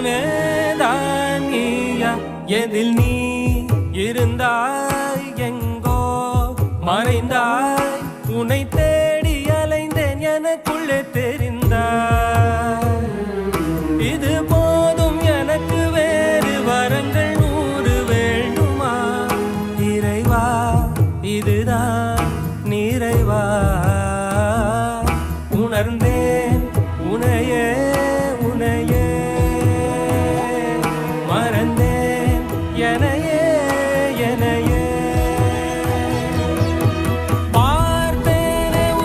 எல்லாமே தான் நீயா எதில் நீ இருந்தாய் எங்கோ மறைந்தாய் உன்னை தேடி அலைந்தேன் எனக்குள்ளே தெரிந்தாய்